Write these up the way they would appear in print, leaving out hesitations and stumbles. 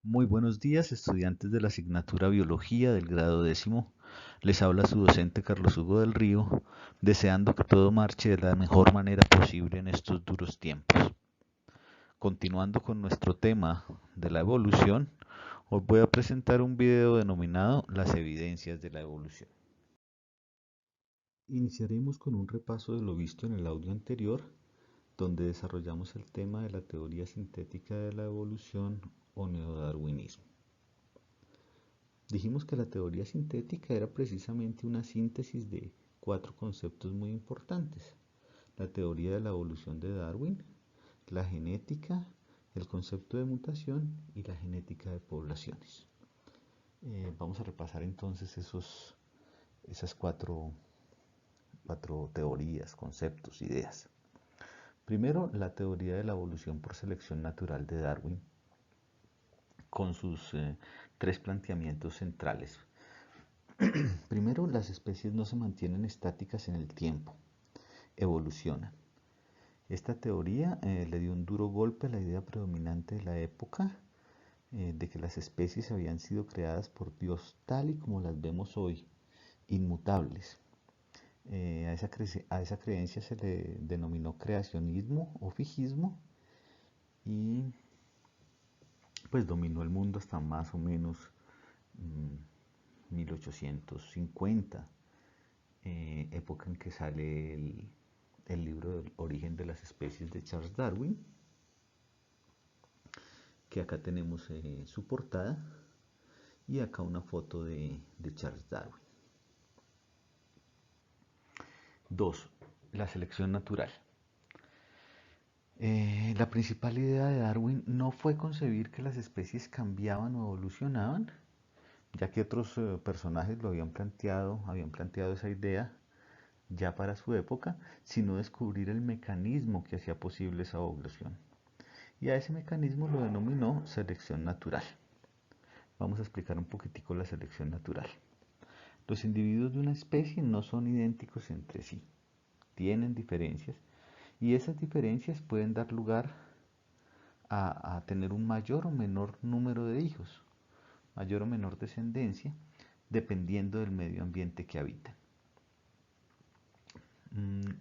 Muy buenos días, estudiantes de la asignatura Biología del grado décimo. Les habla su docente Carlos Hugo del Río, deseando que todo marche de la mejor manera posible en estos duros tiempos. Continuando con nuestro tema de la evolución, os voy a presentar un video denominado Las evidencias de la evolución. Iniciaremos con un repaso de lo visto en el audio anterior, donde desarrollamos el tema de la teoría sintética de la evolución o neodarwinismo. Dijimos que la teoría sintética era precisamente una síntesis de cuatro conceptos muy importantes: la teoría de la evolución de Darwin, la genética, el concepto de mutación y la genética de poblaciones. Vamos a repasar entonces esas cuatro teorías, conceptos, ideas. Primero, la teoría de la evolución por selección natural de Darwin, con sus tres planteamientos centrales. Primero, las especies no se mantienen estáticas en el tiempo, evolucionan. Esta teoría le dio un duro golpe a la idea predominante de la época, de que las especies habían sido creadas por Dios tal y como las vemos hoy, inmutables. A esa creencia se le denominó creacionismo o fijismo y pues dominó el mundo hasta más o menos 1850, época en que sale el libro del origen de las especies de Charles Darwin, que acá tenemos su portada y acá una foto de Charles Darwin. 2. La selección natural. La principal idea de Darwin no fue concebir que las especies cambiaban o evolucionaban, ya que otros personajes lo habían planteado esa idea ya para su época, sino descubrir el mecanismo que hacía posible esa evolución. Y a ese mecanismo lo denominó selección natural. Vamos a explicar un poquitico la selección natural. Los individuos de una especie no son idénticos entre sí, tienen diferencias y esas diferencias pueden dar lugar a tener un mayor o menor número de hijos, mayor o menor descendencia, dependiendo del medio ambiente que habitan.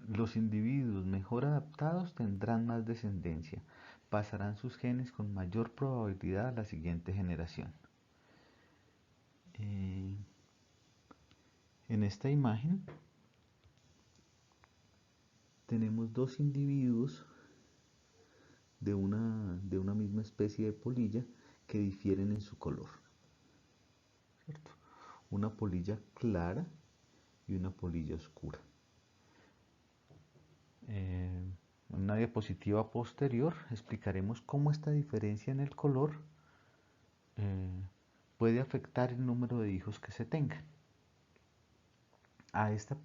Los individuos mejor adaptados tendrán más descendencia, pasarán sus genes con mayor probabilidad a la siguiente generación. Eh, en esta imagen tenemos dos individuos de una misma especie de polilla que difieren en su color, ¿cierto? Una polilla clara y una polilla oscura. En una diapositiva posterior explicaremos cómo esta diferencia en el color eh, puede afectar el número de hijos que se tengan. A esta,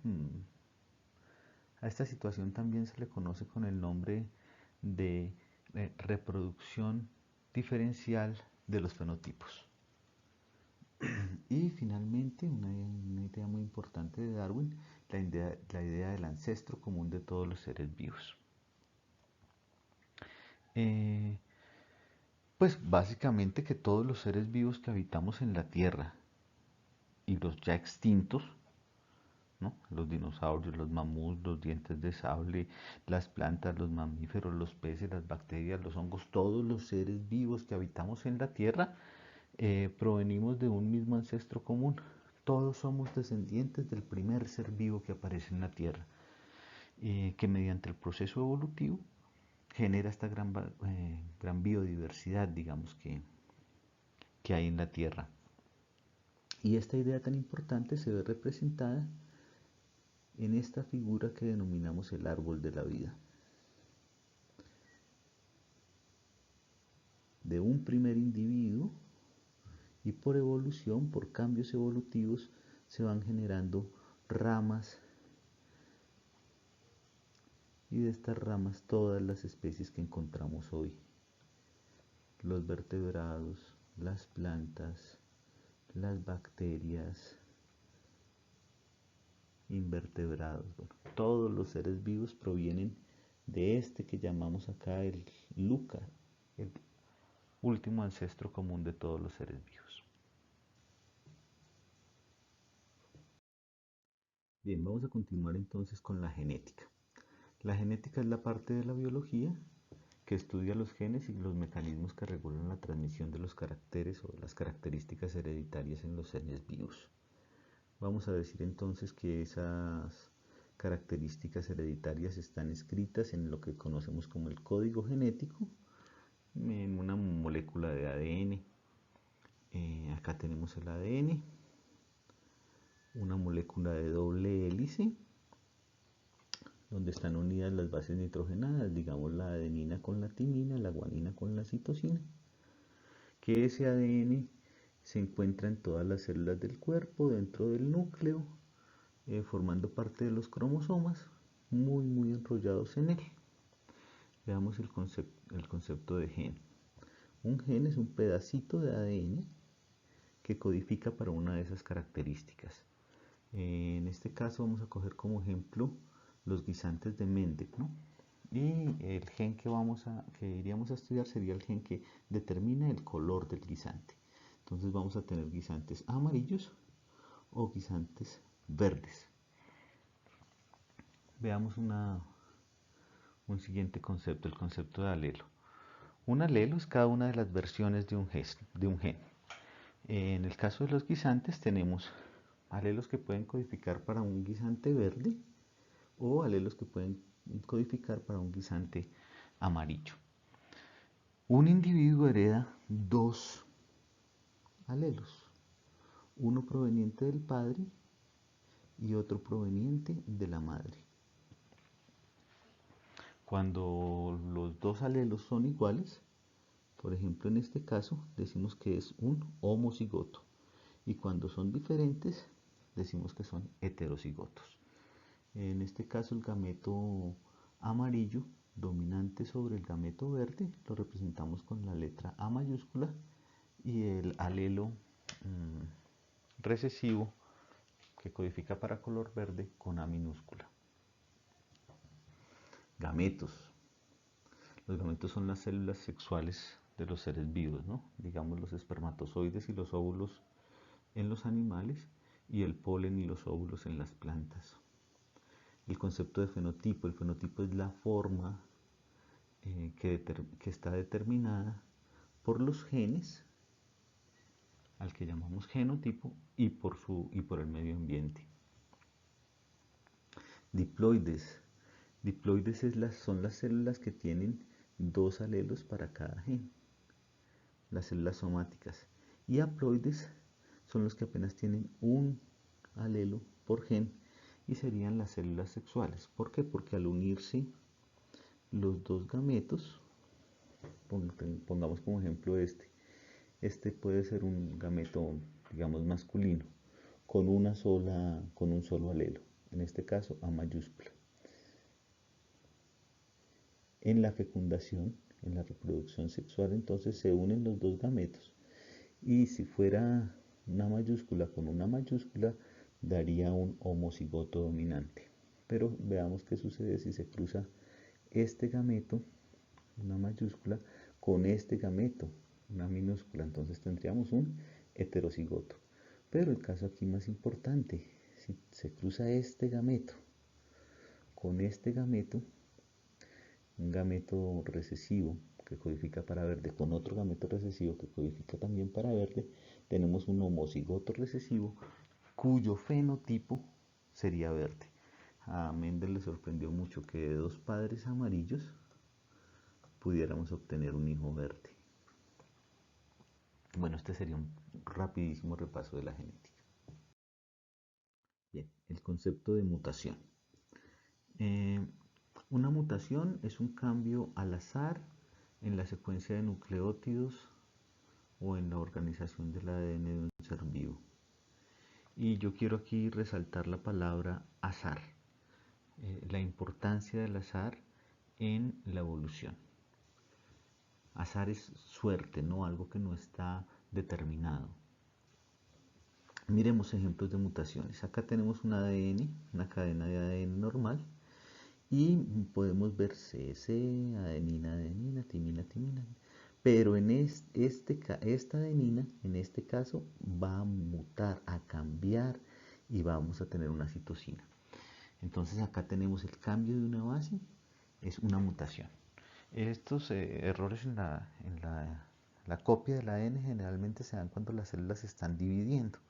a esta situación también se le conoce con el nombre de reproducción diferencial de los fenotipos. Y finalmente, una idea muy importante de Darwin, la idea del ancestro común de todos los seres vivos. Eh, pues básicamente que todos los seres vivos que habitamos en la Tierra y los ya extintos, ¿no? Los dinosaurios, los mamuts, los dientes de sable, las plantas, los mamíferos, los peces, las bacterias, los hongos, todos los seres vivos que habitamos en la Tierra provenimos de un mismo ancestro común. Todos somos descendientes del primer ser vivo que aparece en la Tierra, que mediante el proceso evolutivo genera esta gran biodiversidad, digamos, que hay en la Tierra. Y esta idea tan importante se ve representada en esta figura que denominamos el árbol de la vida. De un primer individuo y por evolución, por cambios evolutivos, se van generando ramas y de estas ramas todas las especies que encontramos hoy. Los vertebrados, las plantas, las bacterias, invertebrados, bueno, todos los seres vivos provienen de este que llamamos acá el LUCA, último ancestro común de todos los seres vivos. Bien, vamos a continuar entonces con la genética. La genética es la parte de la biología que estudia los genes y los mecanismos que regulan la transmisión de los caracteres o de las características hereditarias en los seres vivos. Vamos a decir entonces que esas características hereditarias están escritas en lo que conocemos como el código genético, en una molécula de ADN. Acá tenemos el ADN, una molécula de doble hélice, donde están unidas las bases nitrogenadas, digamos la adenina con la timina, la guanina con la citosina, que ese ADN se encuentra en todas las células del cuerpo, dentro del núcleo, formando parte de los cromosomas, muy enrollados en él. Veamos el concepto de gen. Un gen es un pedacito de ADN que codifica para una de esas características. En este caso vamos a coger como ejemplo los guisantes de Mendel, ¿no? Y el gen que iríamos a estudiar sería el gen que determina el color del guisante. Entonces vamos a tener guisantes amarillos o guisantes verdes. Veamos un siguiente concepto, el concepto de alelo. Un alelo es cada una de las versiones de un gen. En el caso de los guisantes tenemos alelos que pueden codificar para un guisante verde o alelos que pueden codificar para un guisante amarillo. Un individuo hereda dos alelos, uno proveniente del padre y otro proveniente de la madre. Cuando los dos alelos son iguales, por ejemplo en este caso decimos que es un homocigoto, y cuando son diferentes decimos que son heterocigotos. En este caso el gameto amarillo dominante sobre el gameto verde lo representamos con la letra A mayúscula, y el alelo recesivo que codifica para color verde con A minúscula. Gametos. Los gametos son las células sexuales de los seres vivos, ¿no? Digamos los espermatozoides y los óvulos en los animales y el polen y los óvulos en las plantas. El concepto de fenotipo. El fenotipo es la forma que está determinada por los genes, al que llamamos genotipo, y por el medio ambiente. Diploides. Diploides son las células que tienen dos alelos para cada gen, las células somáticas. Y haploides son los que apenas tienen un alelo por gen y serían las células sexuales. ¿Por qué? Porque al unirse los dos gametos, pongamos como ejemplo este puede ser un gameto, digamos, masculino, con un solo alelo, en este caso A mayúscula. En la fecundación, en la reproducción sexual, entonces se unen los dos gametos, y si fuera una mayúscula con una mayúscula, daría un homocigoto dominante. Pero veamos qué sucede si se cruza este gameto, una mayúscula, con este gameto, una minúscula. Entonces tendríamos un heterocigoto. Pero el caso aquí más importante, si se cruza este gameto con este gameto, un gameto recesivo que codifica para verde con otro gameto recesivo que codifica también para verde, tenemos un homocigoto recesivo cuyo fenotipo sería verde. A Mendel le sorprendió mucho que de dos padres amarillos pudiéramos obtener un hijo verde. Bueno, este sería un rapidísimo repaso de la genética. Bien, el concepto de mutación. Una mutación es un cambio al azar en la secuencia de nucleótidos o en la organización del ADN de un ser vivo. Y yo quiero aquí resaltar la palabra azar, la importancia del azar en la evolución. Azar es suerte, ¿no? Algo que no está determinado. Miremos ejemplos de mutaciones. Acá tenemos un ADN, una cadena de ADN normal, y podemos ver CC, adenina, timina, timina. pero en esta adenina, en este caso, va a mutar, a cambiar y vamos a tener una citosina. Entonces acá tenemos el cambio de una base, es una mutación. Estos errores la copia del ADN generalmente se dan cuando las células se están dividiendo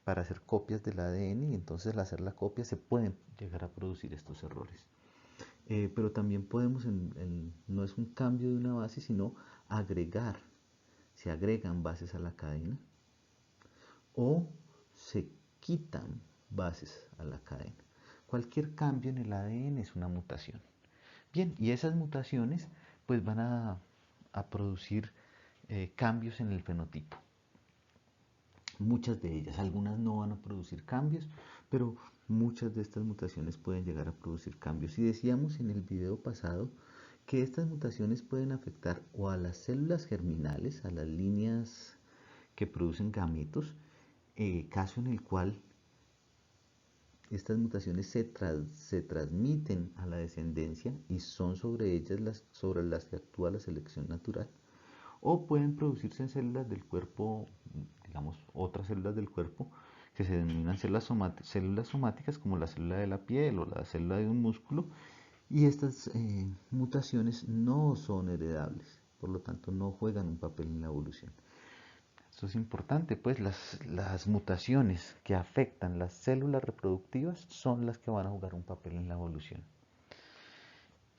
para hacer copias del ADN y entonces al hacer la copia se pueden llegar a producir estos errores. Pero también podemos, no es un cambio de una base, sino agregar, se agregan bases a la cadena o se quitan bases a la cadena. Cualquier cambio en el ADN es una mutación. Bien, y esas mutaciones pues van a producir cambios en el fenotipo. Muchas de ellas, algunas no van a producir cambios, pero muchas de estas mutaciones pueden llegar a producir cambios. Y decíamos en el video pasado que estas mutaciones pueden afectar o a las células germinales, a las líneas que producen gametos, caso en el cual estas mutaciones se transmiten a la descendencia y son sobre ellas sobre las que actúa la selección natural, o pueden producirse en células del cuerpo, digamos, otras células del cuerpo que se denominan células somáticas, como la célula de la piel o la célula de un músculo, y estas mutaciones no son heredables, por lo tanto no juegan un papel en la evolución. Esto es importante, pues las mutaciones que afectan las células reproductivas son las que van a jugar un papel en la evolución.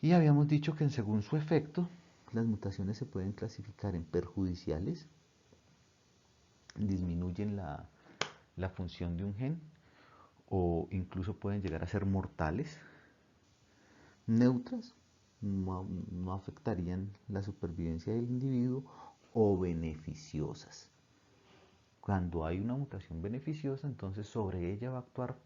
Y habíamos dicho que según su efecto, las mutaciones se pueden clasificar en perjudiciales, disminuyen la función de un gen, o incluso pueden llegar a ser mortales, neutras, no afectarían la supervivencia del individuo, o beneficiosas. Cuando hay una mutación beneficiosa, entonces sobre ella va a actuar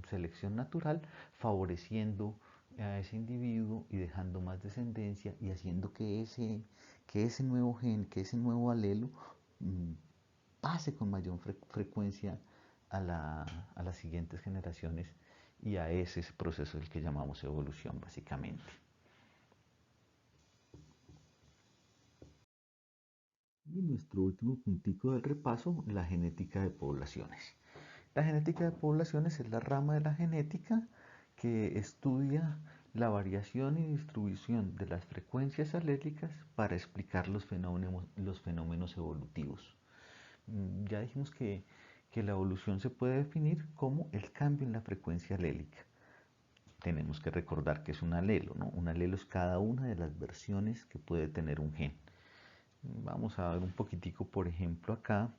selección natural, favoreciendo a ese individuo y dejando más descendencia y haciendo que ese nuevo gen, que ese nuevo alelo pase con mayor frecuencia a las siguientes generaciones, y a ese proceso el que llamamos evolución básicamente. Y nuestro último puntico del repaso, la genética de poblaciones. La genética de poblaciones es la rama de la genética que estudia la variación y distribución de las frecuencias alélicas para explicar los fenómenos evolutivos. Ya dijimos que la evolución se puede definir como el cambio en la frecuencia alélica. Tenemos que recordar que es un alelo, ¿no? Un alelo es cada una de las versiones que puede tener un gen. Vamos a ver un poquitico, por ejemplo, acá,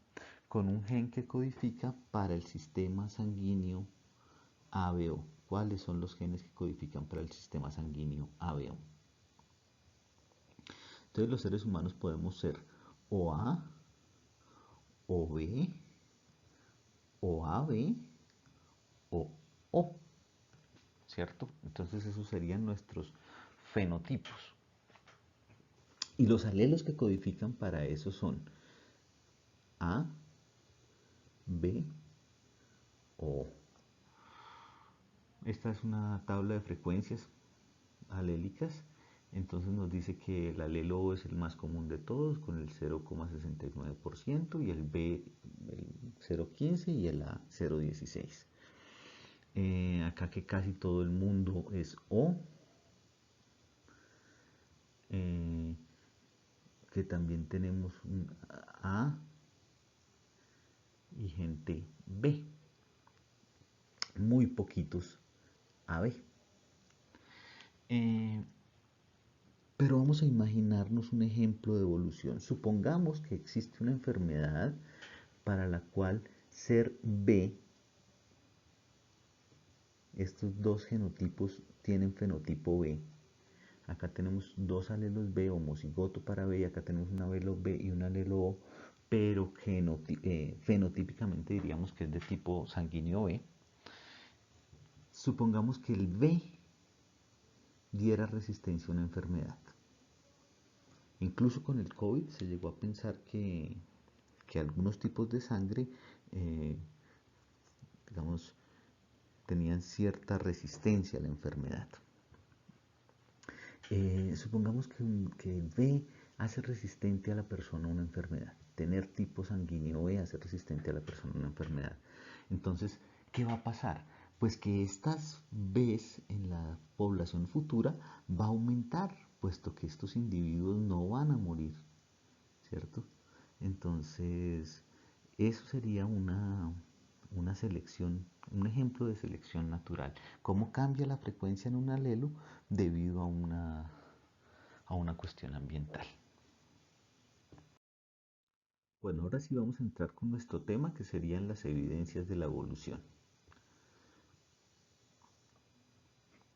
con un gen que codifica para el sistema sanguíneo ABO. ¿Cuáles son los genes que codifican para el sistema sanguíneo ABO? Entonces los seres humanos podemos ser o A, o B, o AB, o O, ¿cierto? Entonces esos serían nuestros fenotipos. Y los alelos que codifican para eso son A, B, O. Esta es una tabla de frecuencias alélicas. Entonces nos dice que el alelo O es el más común de todos, con el 0,69%, y el B el 0,15% y el A 0,16%. Acá que casi todo el mundo es O, que también tenemos un A y gente B, muy poquitos AB. Pero vamos a imaginarnos un ejemplo de evolución. Supongamos que existe una enfermedad para la cual ser B, estos dos genotipos tienen fenotipo B. Acá tenemos dos alelos B, homocigoto para B, y acá tenemos un alelo B y un alelo O, pero fenotípicamente diríamos que es de tipo sanguíneo B. Supongamos que el B diera resistencia a una enfermedad. Incluso con el COVID se llegó a pensar que algunos tipos de sangre, digamos, tenían cierta resistencia a la enfermedad. Supongamos que el B hace resistente a la persona a una enfermedad. Tener tipo sanguíneo B hace resistente a la persona a una enfermedad. Entonces, ¿qué va a pasar? Pues que estas Bs en la población futura va a aumentar, puesto que estos individuos no van a morir, ¿cierto? Entonces, eso sería una selección, un ejemplo de selección natural. ¿Cómo cambia la frecuencia en un alelo debido a una cuestión ambiental? Bueno, ahora sí vamos a entrar con nuestro tema, que serían las evidencias de la evolución.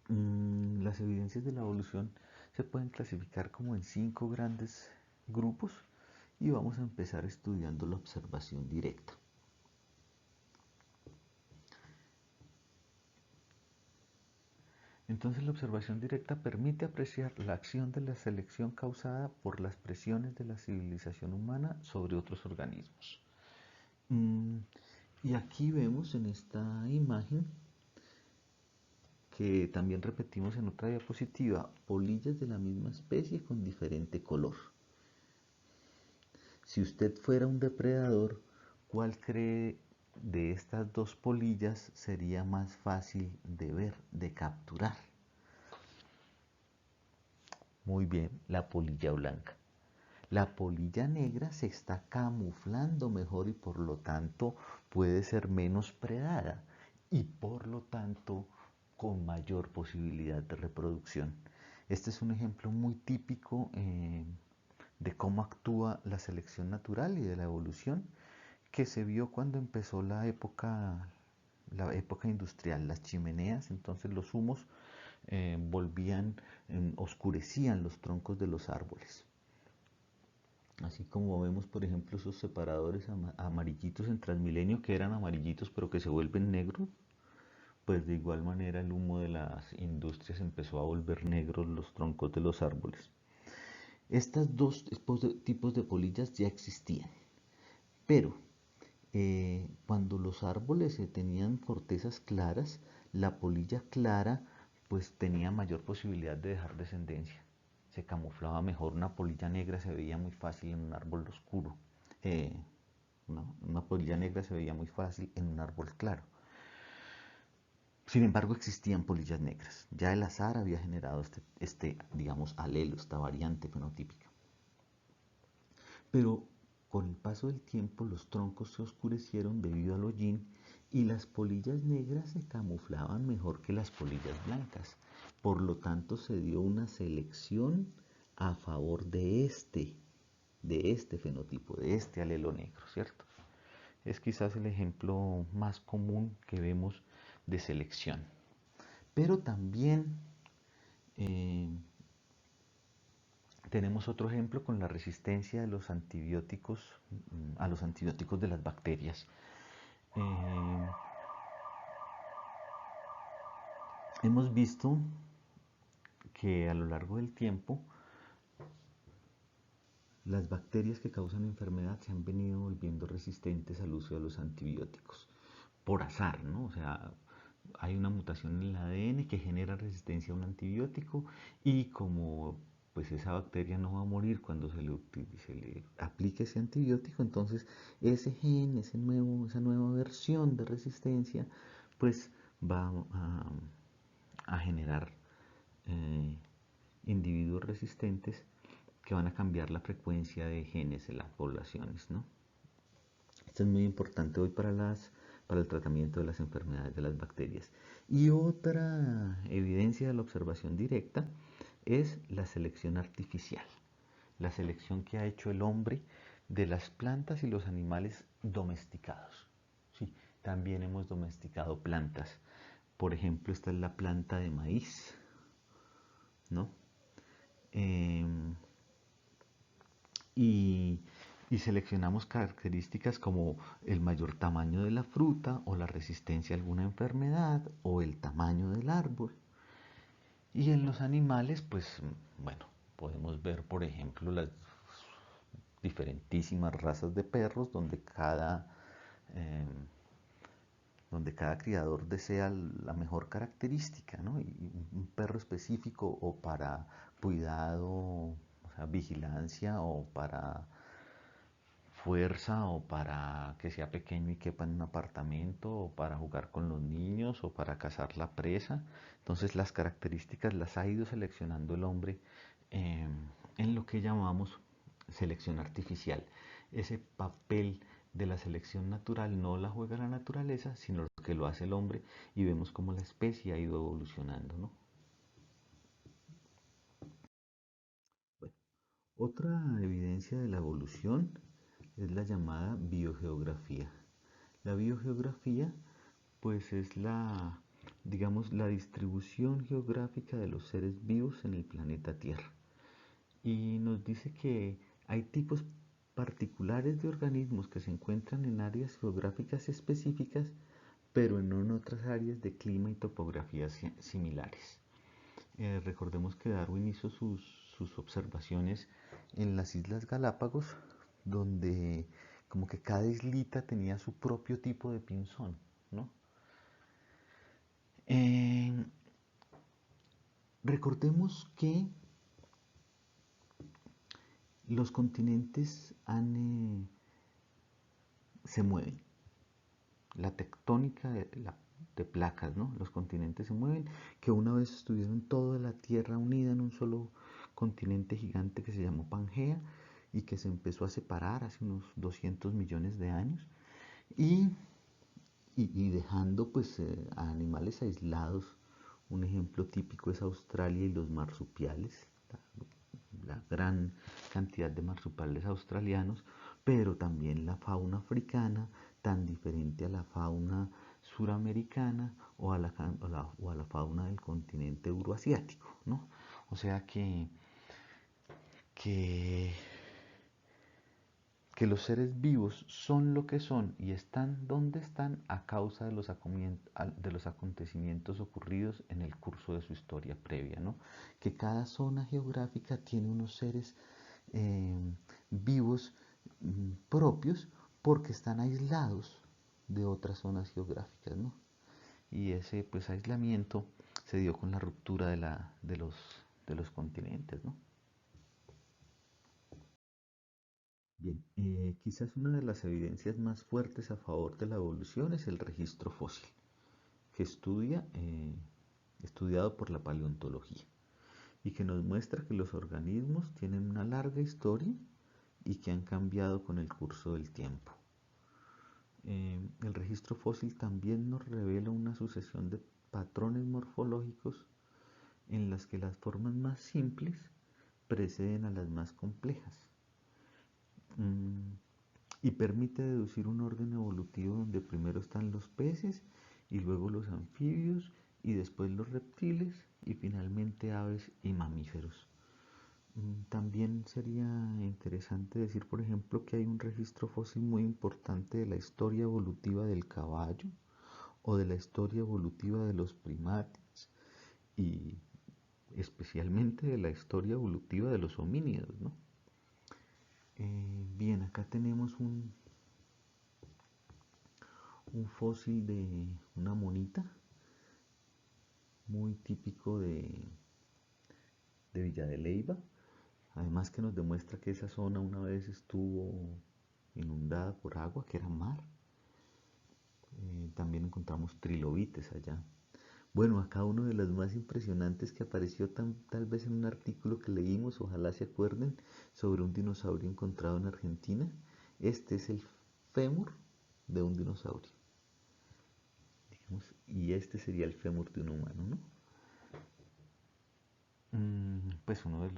Las evidencias de la evolución se pueden clasificar como en 5 grandes grupos y vamos a empezar estudiando la observación directa. Entonces la observación directa permite apreciar la acción de la selección causada por las presiones de la civilización humana sobre otros organismos. Mm, y aquí vemos en esta imagen, que también repetimos en otra diapositiva, polillas de la misma especie con diferente color. Si usted fuera un depredador, ¿cuál cree de estas dos polillas sería más fácil de ver, de capturar? Muy bien, la polilla blanca. La polilla negra se está camuflando mejor y por lo tanto puede ser menos predada y por lo tanto con mayor posibilidad de reproducción. Este es un ejemplo muy típico de cómo actúa la selección natural y de la evolución que se vio cuando empezó la época industrial, las chimeneas. Entonces los humos oscurecían los troncos de los árboles. Así como vemos, por ejemplo, esos separadores amarillitos en Transmilenio que eran amarillitos pero que se vuelven negros, pues de igual manera el humo de las industrias empezó a volver negros los troncos de los árboles. Estas dos tipos de polillas ya existían, pero cuando los árboles tenían cortezas claras, la polilla clara pues tenía mayor posibilidad de dejar descendencia. Se camuflaba mejor. Una polilla negra se veía muy fácil en un árbol oscuro. Eh, una polilla negra se veía muy fácil en un árbol claro. Sin embargo, existían polillas negras. Ya el azar había generado digamos, alelo, esta variante fenotípica. Pero con el paso del tiempo los troncos se oscurecieron debido al hollín y las polillas negras se camuflaban mejor que las polillas blancas. Por lo tanto, se dio una selección a favor de este fenotipo, de este alelo negro, ¿cierto? Es quizás el ejemplo más común que vemos de selección. Pero también eh, tenemos otro ejemplo con la resistencia de los antibióticos, a los antibióticos de las bacterias. Eh, Hemos visto que a lo largo del tiempo las bacterias que causan enfermedad se han venido volviendo resistentes al uso de los antibióticos por azar, ¿no? O sea, hay una mutación en el ADN que genera resistencia a un antibiótico y como pues esa bacteria no va a morir cuando se le aplique ese antibiótico, entonces ese gen, esa nueva versión de resistencia, pues va a generar eh, individuos resistentes que van a cambiar la frecuencia de genes en las poblaciones, ¿no? Esto es muy importante hoy para el tratamiento de las enfermedades de las bacterias. Y otra evidencia de la observación directa es la selección artificial, la selección que ha hecho el hombre de las plantas y los animales domesticados. Sí, también hemos domesticado plantas. Por ejemplo, esta es la planta de maíz, ¿no? Em, y, y seleccionamos características como el mayor tamaño de la fruta o la resistencia a alguna enfermedad o el tamaño del árbol. Y en los animales, pues bueno, podemos ver por ejemplo las diferentísimas razas de perros eh, donde cada criador desea la mejor característica, ¿no? Y un perro específico o para cuidado, o para vigilancia o para fuerza o para que sea pequeño y quepa en un apartamento o para jugar con los niños o para cazar la presa. Entonces las características las ha ido seleccionando el hombre eh, en lo que llamamos selección artificial. Ese papel de la selección natural no la juega la naturaleza, sino que lo hace el hombre y vemos cómo la especie ha ido evolucionando, ¿no? Bueno, otra evidencia de la evolución es la llamada biogeografía. La biogeografía, pues es digamos, la distribución geográfica de los seres vivos en el planeta Tierra. Y nos dice que hay tipos particulares de organismos que se encuentran en áreas geográficas específicas, pero en otras áreas de clima y topografías similares. Recordemos que Darwin hizo sus observaciones en las Islas Galápagos, donde como que cada islita tenía su propio tipo de pinzón, ¿no? Eh, Recordemos que los continentes se mueven, la tectónica de placas, ¿no? Los continentes se mueven, que una vez estuvieron toda la Tierra unida en un solo continente gigante que se llamó Pangea y que se empezó a separar hace unos 200 millones de años y, y dejando pues a animales aislados. Un ejemplo típico es Australia y los marsupiales, la gran cantidad de marsupiales australianos, pero también la fauna africana, tan diferente a la fauna suramericana o a la fauna del continente euroasiático, ¿no? O sea que, que los seres vivos son lo que son y están donde están a causa de los acontecimientos ocurridos en el curso de su historia previa, ¿no? Que cada zona geográfica tiene unos seres eh, vivos propios porque están aislados de otras zonas geográficas, ¿no? Y ese pues aislamiento se dio con la ruptura de los continentes, ¿no? Bien, quizás una de las evidencias más fuertes a favor de la evolución es el registro fósil, que estudiado por la paleontología, y que nos muestra que los organismos tienen una larga historia y que han cambiado con el curso del tiempo. El registro fósil también nos revela una sucesión de patrones morfológicos en las que las formas más simples preceden a las más complejas. Mm, y permite deducir un orden evolutivo donde primero están los peces y luego los anfibios y después los reptiles y finalmente aves y mamíferos. También sería interesante decir, por ejemplo, que hay un registro fósil muy importante de la historia evolutiva del caballo o de la historia evolutiva de los primates y especialmente de la historia evolutiva de los homínidos, ¿no? Bien, acá tenemos un fósil de una monita muy típico de Villa de Leyva, además que nos demuestra que esa zona una vez estuvo inundada por agua, que era mar. También encontramos trilobites allá. Bueno, acá uno de los más impresionantes que apareció tal vez en un artículo que leímos, ojalá se acuerden, sobre un dinosaurio encontrado en Argentina. Este es el fémur de un dinosaurio, digamos, y este sería el fémur de un humano, ¿no? Pues uno de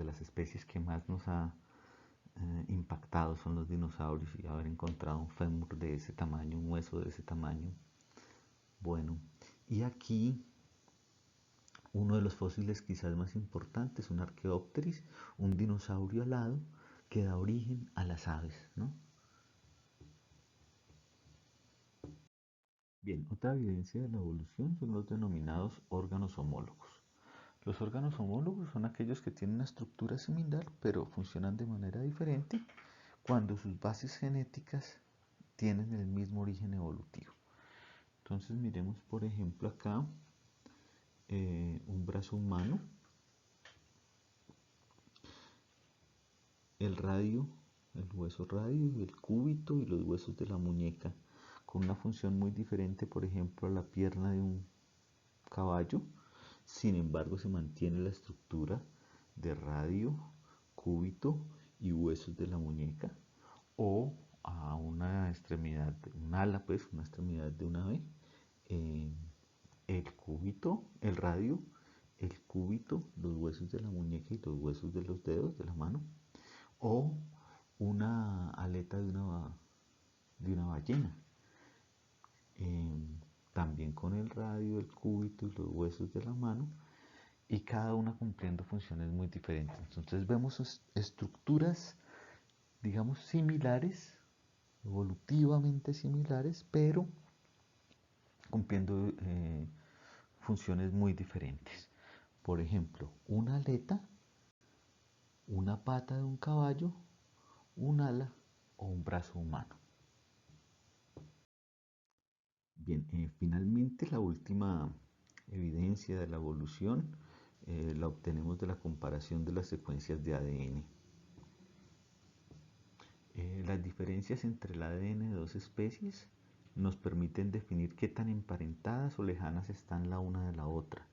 las especies que más nos ha impactado son los dinosaurios y haber encontrado un fémur de ese tamaño, un hueso de ese tamaño. Bueno, y aquí uno de los fósiles quizás más importantes, un Archaeopteryx, un dinosaurio alado que da origen a las aves, ¿no? Bien, otra evidencia de la evolución son los denominados órganos homólogos. Los órganos homólogos son aquellos que tienen una estructura similar pero funcionan de manera diferente cuando sus bases genéticas tienen el mismo origen evolutivo. Entonces miremos por ejemplo acá un brazo humano el radio, el hueso radio, el cúbito y los huesos de la muñeca, con una función muy diferente, por ejemplo, a la pierna de un caballo. Sin embargo, se mantiene la estructura de radio, cúbito y huesos de la muñeca, o a una extremidad, un ala, pues, una extremidad de un ave, eh, el cúbito, el radio, el cúbito, los huesos de la muñeca y los huesos de los dedos de la mano, o una aleta de una ballena, eh, también con el radio, el cúbito y los huesos de la mano, y cada una cumpliendo funciones muy diferentes. Entonces vemos estructuras, digamos, similares, evolutivamente similares, pero cumpliendo funciones muy diferentes. Por ejemplo, una aleta, una pata de un caballo, un ala o un brazo humano. Bien, finalmente la última evidencia de la evolución la obtenemos de la comparación de las secuencias de ADN. Las diferencias entre el ADN de dos especies nos permiten definir qué tan emparentadas o lejanas están la una de la otra,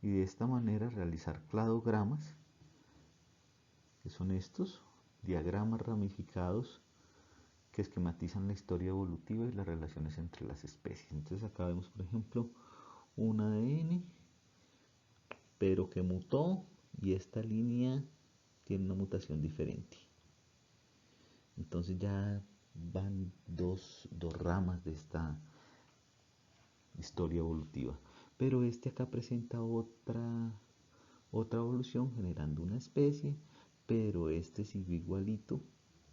y de esta manera realizar cladogramas, que son estos diagramas ramificados que esquematizan la historia evolutiva y las relaciones entre las especies. Entonces acá vemos, por ejemplo, un ADN, pero que mutó, y esta línea tiene una mutación diferente. Entonces ya van dos ramas de esta historia evolutiva. Pero este acá presenta otra evolución generando una especie, pero este sigue igualito,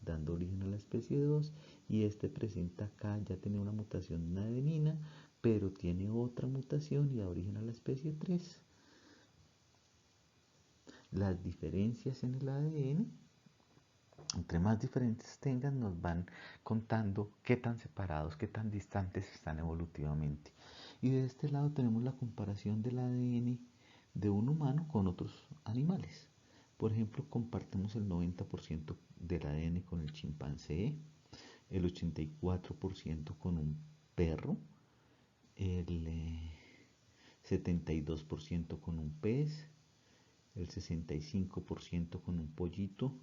dando origen a la especie 2, y este presenta acá, ya tiene una mutación en adenina, pero tiene otra mutación y da origen a la especie 3. Las diferencias en el ADN, entre más diferentes tengan, nos van contando qué tan separados, qué tan distantes están evolutivamente. Y de este lado tenemos la comparación del ADN de un humano con otros animales. Por ejemplo, compartimos el 90% del ADN con el chimpancé, el 84% con un perro, el 72% con un pez, el 65% con un pollito,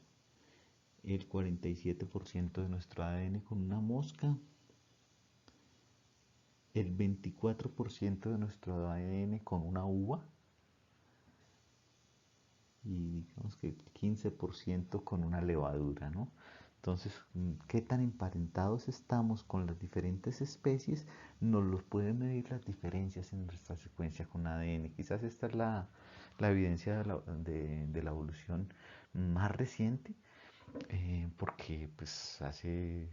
el 47% de nuestro ADN con una mosca, el 24% de nuestro ADN con una uva, y digamos que el 15% con una levadura, ¿no? Entonces, ¿qué tan emparentados estamos con las diferentes especies? Nos los pueden medir las diferencias en nuestra secuencia con ADN. Quizás esta es la evidencia de la evolución más reciente, porque pues hace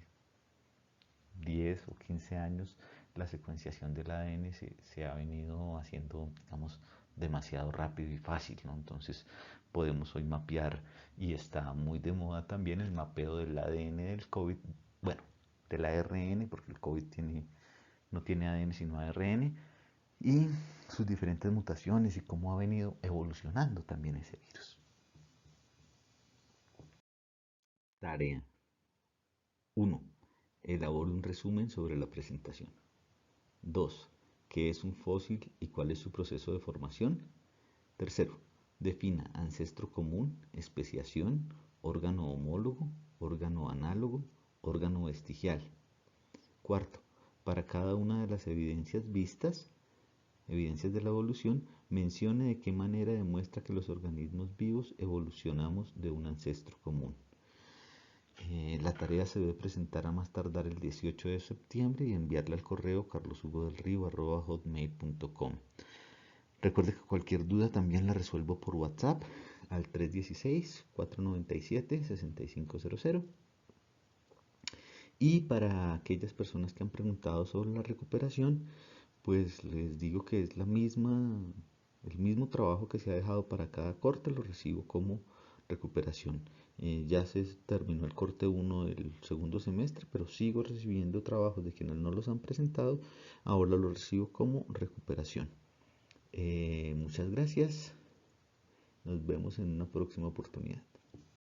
10 o 15 años la secuenciación del ADN se ha venido haciendo, digamos, demasiado rápido y fácil, ¿no? Entonces podemos hoy mapear, y está muy de moda también el mapeo del ADN del COVID, bueno, del ARN, porque el COVID no tiene ADN sino ARN, y sus diferentes mutaciones y cómo ha venido evolucionando también ese virus. Tarea 1. Elabore un resumen sobre la presentación. 2. ¿Qué es un fósil y cuál es su proceso de formación? Tercero, defina ancestro común, especiación, órgano homólogo, órgano análogo, órgano vestigial. Cuarto, para cada una de las evidencias vistas, evidencias de la evolución, mencione de qué manera demuestra que los organismos vivos evolucionamos de un ancestro común. La tarea se debe presentar a más tardar el 18 de septiembre y enviarla al correo carloshugodelrio@hotmail.com. Recuerde que cualquier duda también la resuelvo por WhatsApp al 316-497-6500. Y para aquellas personas que han preguntado sobre la recuperación, pues les digo que es el mismo trabajo que se ha dejado para cada corte, lo recibo como recuperación. Ya se terminó el corte 1 del segundo semestre, pero sigo recibiendo trabajos de quienes no los han presentado, ahora lo recibo como recuperación. Muchas gracias, nos vemos en una próxima oportunidad.